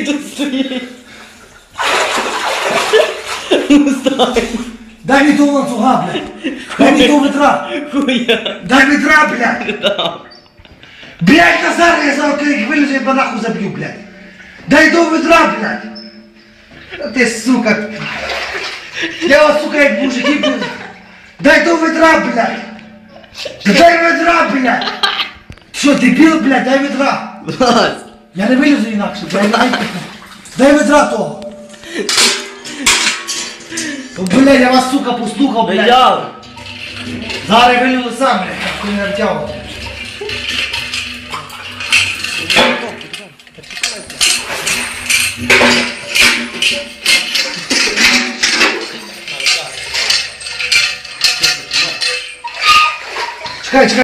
Він тут стоїть. Дай мені того ланцюга, блядь. Дай мені того ведра. Хуя. Дай ведра, блядь. Блядь, Назар, я зараз коли вилізу, я б нахуй заб'ю, блядь. Дай того ведра, блядь. А ти, сука. Я вас, сука, як мужики, блядь. Дай того ведра, блядь. Дай ведра, блядь. Що, дебіл, блядь, дай ведра. Я не вилізу інакше, дай ведра того. О, блядь, я вас, сука, послухав, блядь. Я. Зараз я вилізу сам, блядь, хто не навтягав. Чекай, чекай.